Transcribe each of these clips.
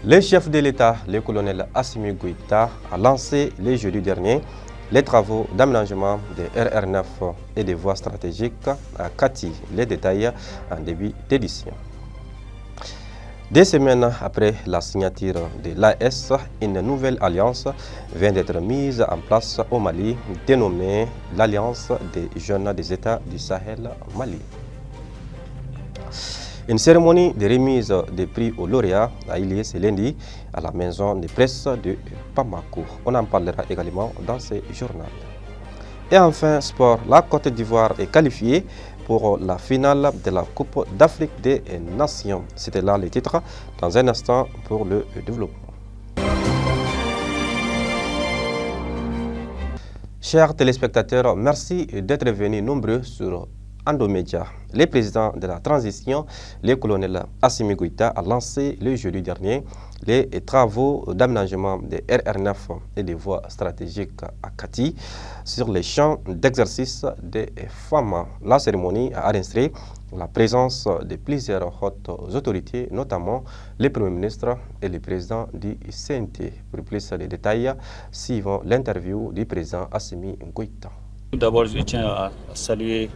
Le chef de l'État, le colonel Assimi Goïta, a lancé le jeudi dernier les travaux d'aménagement des RR9 et des voies stratégiques à Kati. Les détails en début d'édition. Des semaines après la signature de l'AS, une nouvelle alliance vient d'être mise en place au Mali, dénommée l'Alliance des jeunes des États du Sahel Mali. Une cérémonie de remise des prix aux lauréats a eu lieu ce lundi à la maison de presse de Bamako. On en parlera également dans ce journal. Et enfin, sport, la Côte d'Ivoire est qualifiée pour la finale de la Coupe d'Afrique des Nations. C'était là le titre, dans un instant pour le développement. Chers téléspectateurs, merci d'être venus nombreux sur Andomédia. Le président de la transition, le colonel Assimi Goïta, a lancé le jeudi dernier les travaux d'aménagement des RR9 et des voies stratégiques à Kati sur les champs d'exercice des femmes. La cérémonie a enregistré la présence de plusieurs hautes autorités, notamment le Premier ministre et le président du CNT. Pour plus de détails, suivons l'interview du président Assimi Goïta. Tout d'abord, je tiens à saluer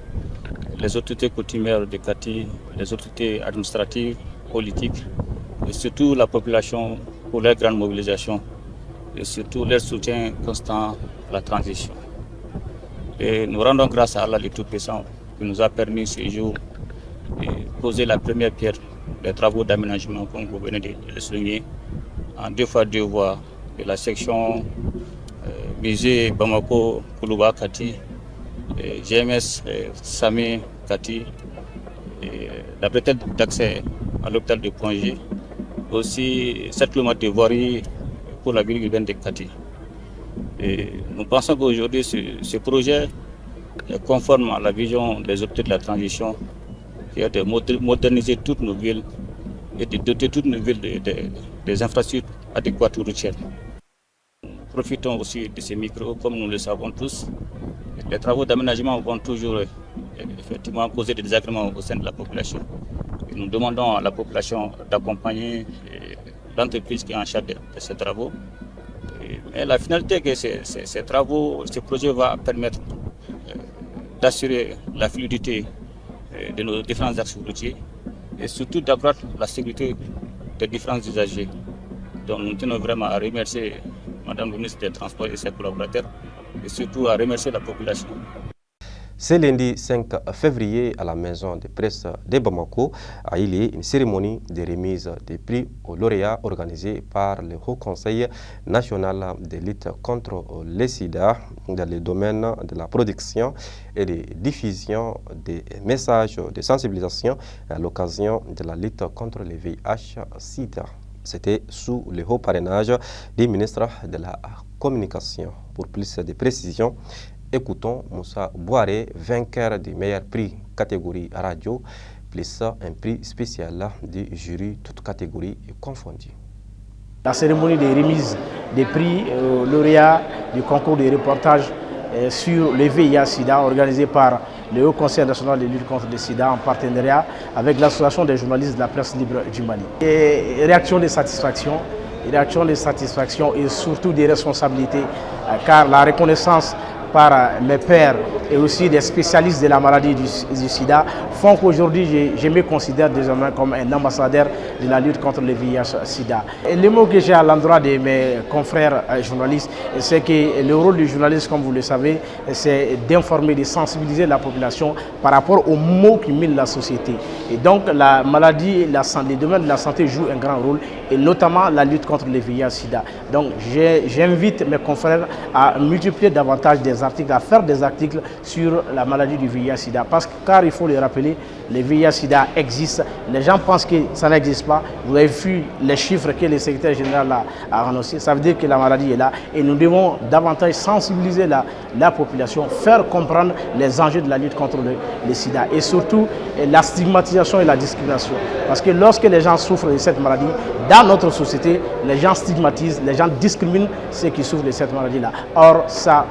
les autorités coutumières de Kati, les autorités administratives, politiques, et surtout la population pour leur grande mobilisation et surtout leur soutien constant à la transition. Et nous rendons grâce à Allah le Tout-Puissant qui nous a permis ce jour de poser la première pierre des travaux d'aménagement, comme vous venez de le souligner, en 2x2 voies de la section Musée Bamako Koulouba Kati, GMS Sami Kati, la bretelle d'accès à l'hôpital de Poingé, aussi 7 km de voirie pour la ville urbaine de Kati. Et nous pensons qu'aujourd'hui ce projet est conforme à la vision des autorités de la transition, qui est de moderniser toutes nos villes et de doter toutes nos villes des infrastructures adéquates routières. Profitons aussi de ces micros, comme nous le savons tous. Les travaux d'aménagement vont toujours effectivement causer des désagréments au sein de la population. Et nous demandons à la population d'accompagner l'entreprise qui est en charge de ces travaux. Mais la finalité que ces travaux, ce projet va permettre d'assurer la fluidité de nos différents axes routiers et surtout d'accroître la sécurité des différents usagers. Donc nous tenons vraiment à remercier Madame le ministre des Transports et ses collaborateurs, et surtout à remercier la population. Ce lundi 5 février, à la maison de presse de Bamako, a eu lieu une cérémonie de remise des prix aux lauréats organisée par le Haut Conseil national de lutte contre le sida dans le domaine de la production et de diffusion des messages de sensibilisation à l'occasion de la lutte contre le VIH-Sida. C'était sous le haut parrainage du ministre de la Communication. Pour plus de précisions, écoutons Moussa Bouaré, vainqueur du meilleur prix catégorie radio, plus un prix spécial du jury, toutes catégories confondues. La cérémonie de remise des prix lauréats du concours de reportage sur le VIH-Sida organisé par le Haut Conseil national de lutte contre le sida en partenariat avec l'Association des journalistes de la presse libre du Mali. Et réaction de satisfaction et surtout des responsabilités, car la reconnaissance par mes pairs et aussi des spécialistes de la maladie du sida font qu'aujourd'hui je me considère désormais comme un ambassadeur de la lutte contre le VIH-Sida. Le mot que j'ai à l'endroit de mes confrères journalistes, c'est que le rôle du journaliste, comme vous le savez, c'est d'informer, de sensibiliser la population par rapport aux maux qui minent la société. Et donc la maladie, le domaine de la santé joue un grand rôle, et notamment la lutte contre le VIH-Sida. Donc j'invite mes confrères à multiplier davantage des articles, à faire des articles sur la maladie du VIH-Sida. Car il faut le rappeler, le VIH-Sida existe. Les gens pensent que ça n'existe pas. Vous avez vu les chiffres que le secrétaire général a annoncés. Ça veut dire que la maladie est là. Et nous devons davantage sensibiliser la population, faire comprendre les enjeux de la lutte contre le sida. Et surtout, la stigmatisation et la discrimination. Parce que lorsque les gens souffrent de cette maladie, dans notre société, les gens stigmatisent, les gens discriminent ceux qui souffrent de cette maladie-là. Or, ça,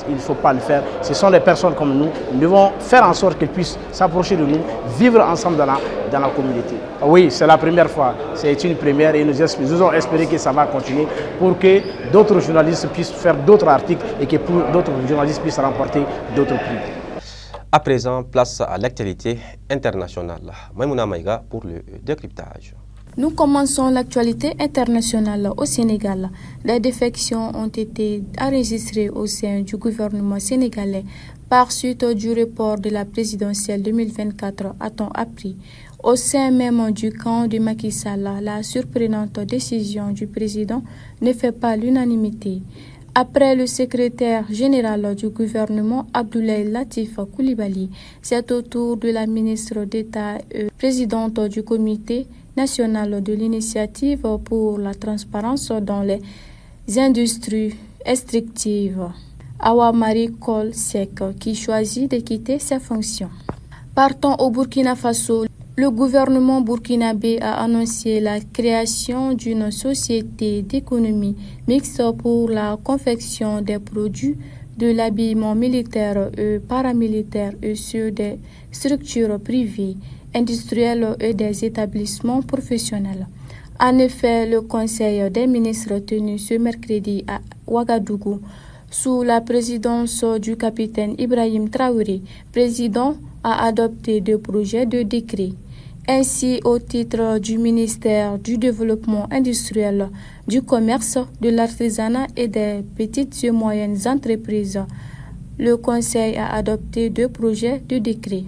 il ne faut pas le faire. Ce sont des personnes comme nous. Nous devons faire en sorte qu'elles puissent s'approcher de nous, vivre ensemble dans la communauté. Oui, c'est la première fois, c'est une première et nous allons espérer que ça va continuer pour que d'autres journalistes puissent faire d'autres articles et que d'autres journalistes puissent remporter d'autres prix. À présent, place à l'actualité internationale. Maïmouna Maïga pour le décryptage. Nous commençons l'actualité internationale au Sénégal. Des défections ont été enregistrées au sein du gouvernement sénégalais par suite du report de la présidentielle 2024, a-t-on appris. Au sein même du camp de Macky Sall, la surprenante décision du président ne fait pas l'unanimité. Après le secrétaire général du gouvernement, Abdoulaye Latif Coulibaly, c'est au tour de la ministre d'État et présidente du comité national de l'initiative pour la transparence dans les industries extractives, Awa Marie Coll Seck, qui choisit de quitter ses fonctions. Partant au Burkina Faso, le gouvernement burkinabé a annoncé la création d'une société d'économie mixte pour la confection des produits de l'habillement militaire et paramilitaire et sur des structures privées, industrielles et des établissements professionnels. En effet, le Conseil des ministres tenu ce mercredi à Ouagadougou, sous la présidence du capitaine Ibrahim Traoré, président, a adopté 2 projets de décret. Ainsi, au titre du ministère du Développement industriel, du commerce, de l'artisanat et des petites et moyennes entreprises, le Conseil a adopté 2 projets de décret.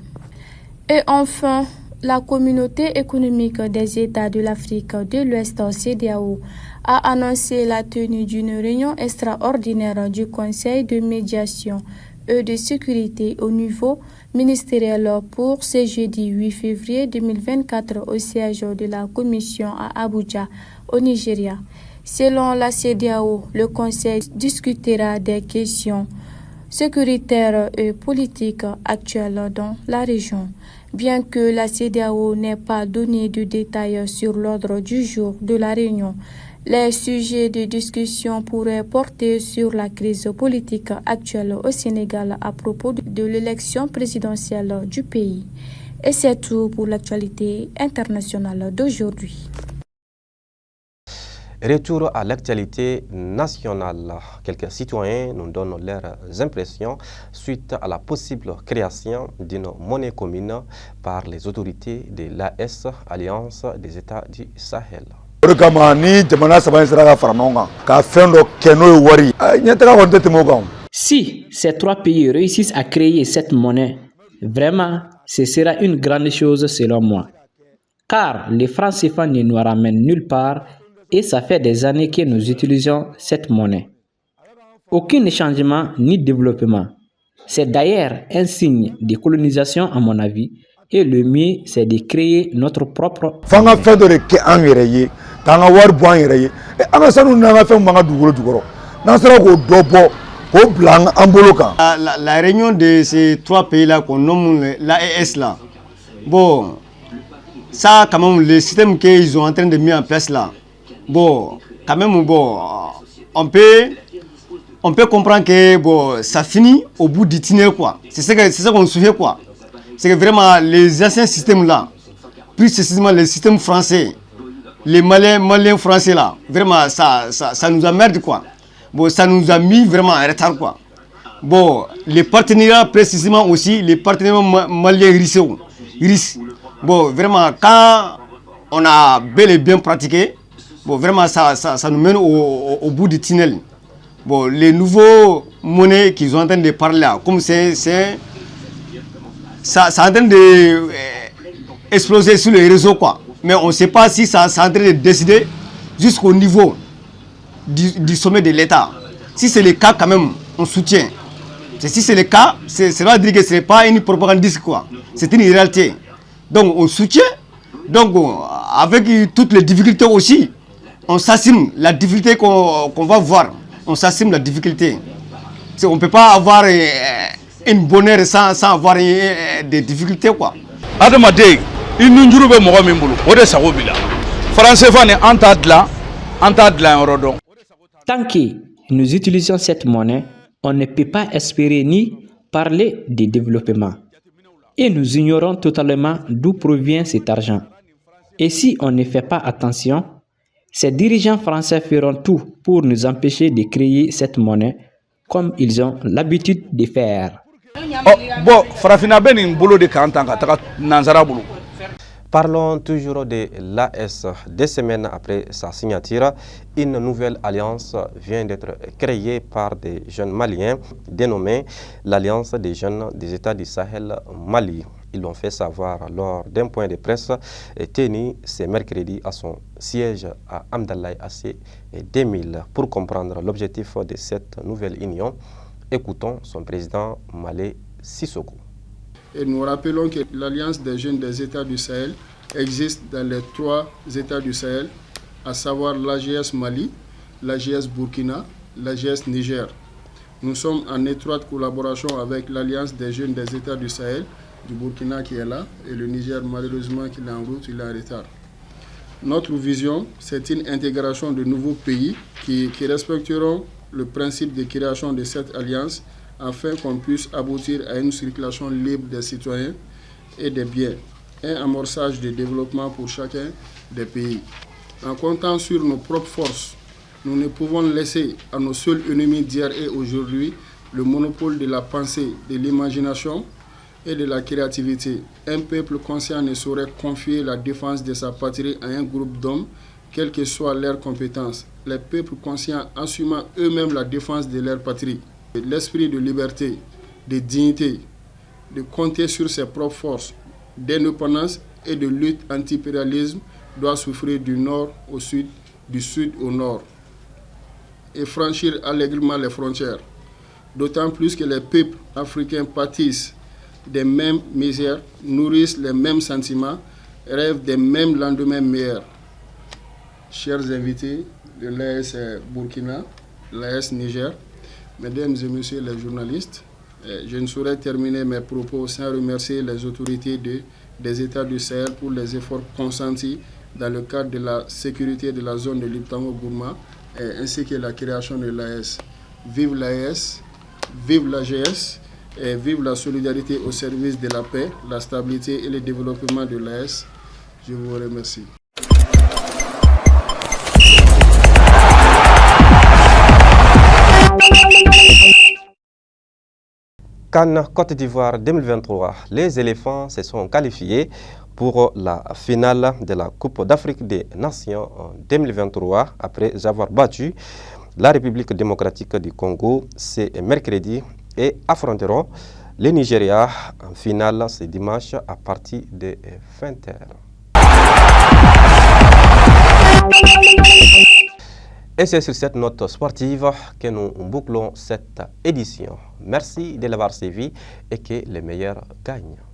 Et enfin, la communauté économique des États de l'Afrique de l'Ouest, CEDEAO, a annoncé la tenue d'une réunion extraordinaire du Conseil de médiation et de sécurité au niveau ministériel pour ce jeudi 8 février 2024 au siège de la Commission à Abuja, au Nigeria. Selon la CEDEAO, le Conseil discutera des questions sécuritaires et politiques actuelles dans la région. Bien que la CEDEAO n'ait pas donné de détails sur l'ordre du jour de la réunion, les sujets de discussion pourraient porter sur la crise politique actuelle au Sénégal à propos de l'élection présidentielle du pays. Et c'est tout pour l'actualité internationale d'aujourd'hui. Retour à l'actualité nationale. Quelques citoyens nous donnent leurs impressions suite à la possible création d'une monnaie commune par les autorités de l'AS, Alliance des États du Sahel. Si ces 3 pays réussissent à créer cette monnaie, vraiment, ce sera une grande chose selon moi. Car les francs CFA ne nous ramènent nulle part et ça fait des années que nous utilisons cette monnaie. Aucun changement ni développement. C'est d'ailleurs un signe de colonisation à mon avis. Et le mieux, c'est de créer notre propre. La réunion de ces 3 pays-là qu'on nomme l'AES là, bon, ça quand même, le système qu'ils sont en train de mettre en place là, bon, quand même, bon, on peut comprendre que bon, ça finit au bout du tunnel quoi. C'est ça qu'on se fait quoi. C'est que vraiment les anciens systèmes là, plus précisément les systèmes français, les Maliens français là, vraiment ça nous emmerde quoi. Bon, ça nous a mis vraiment en retard quoi. Bon, les partenariats précisément aussi, les partenariats maliens risques. Bon, vraiment quand on a bel et bien pratiqué, bon, vraiment ça nous mène au bout du tunnel. Bon, les nouveaux monnaies qu'ils sont en train de parler là, comme ça est en train de exploser sur les réseaux quoi. Mais on ne sait pas si ça est en train de décider jusqu'au niveau du sommet de l'État. Si c'est le cas quand même, on soutient. Si c'est le cas, cela veut dire que ce n'est pas une propagandiste quoi. C'est une réalité. Donc on soutient. Donc avec toutes les difficultés aussi, on s'assume la difficulté qu'on va voir. On s'assume la difficulté. On ne peut pas avoir une bonheur sans avoir des difficultés quoi. Adamade, il nous joue be mogo min bulu. O de sago bila. Français fane anta dla rodon. Tant que nous utilisons cette monnaie, on ne peut pas espérer ni parler de développement. et nous ignorons totalement d'où provient cet argent. Et si on ne fait pas attention, ces dirigeants français feront tout pour nous empêcher de créer cette monnaie comme ils ont l'habitude de faire. Parlons toujours de l'AS. Des semaines après sa signature, une nouvelle alliance vient d'être créée par des jeunes maliens dénommée l'Alliance des jeunes des États du Sahel Mali. Ils l'ont fait savoir lors d'un point de presse tenu ce mercredi à son siège à Amdalaï AC 2000. Pour comprendre l'objectif de cette nouvelle union, écoutons son président Malé Sissoko. Et nous rappelons que l'Alliance des jeunes des États du Sahel existe dans les 3 États du Sahel, à savoir l'AGS Mali, l'AGS Burkina, l'AGS Niger. Nous sommes en étroite collaboration avec l'Alliance des jeunes des États du Sahel, du Burkina qui est là, et le Niger malheureusement qui est en route, il est en retard. Notre vision, c'est une intégration de nouveaux pays qui respecteront le principe de création de cette alliance afin qu'on puisse aboutir à une circulation libre des citoyens et des biens, un amorçage de développement pour chacun des pays. En comptant sur nos propres forces, nous ne pouvons laisser à nos seuls ennemis d'hier et aujourd'hui le monopole de la pensée, de l'imagination et de la créativité. Un peuple conscient ne saurait confier la défense de sa patrie à un groupe d'hommes, quelles que soient leurs compétences. Les peuples conscients assumant eux-mêmes la défense de leur patrie. L'esprit de liberté, de dignité, de compter sur ses propres forces, d'indépendance et de lutte anti-impérialisme doit souffrir du nord au sud, du sud au nord et franchir allègrement les frontières. D'autant plus que les peuples africains pâtissent des mêmes misères, nourrissent les mêmes sentiments, rêvent des mêmes lendemains meilleurs. Chers invités de l'AS Burkina, l'AS Niger, mesdames et messieurs les journalistes, je ne saurais terminer mes propos sans remercier les autorités des États du Sahel pour les efforts consentis dans le cadre de la sécurité de la zone de Liptamo-Gourma ainsi que la création de l'AS. Vive l'AS, vive l'AGS et vive la solidarité au service de la paix, la stabilité et le développement de l'AS. Je vous remercie. CAN Côte d'Ivoire 2023, les éléphants se sont qualifiés pour la finale de la Coupe d'Afrique des Nations en 2023 après avoir battu la République démocratique du Congo ce mercredi et affronteront le Nigeria en finale ce dimanche à partir de 20h. Et c'est sur cette note sportive que nous bouclons cette édition. Merci de l'avoir suivi et que les meilleurs gagnent.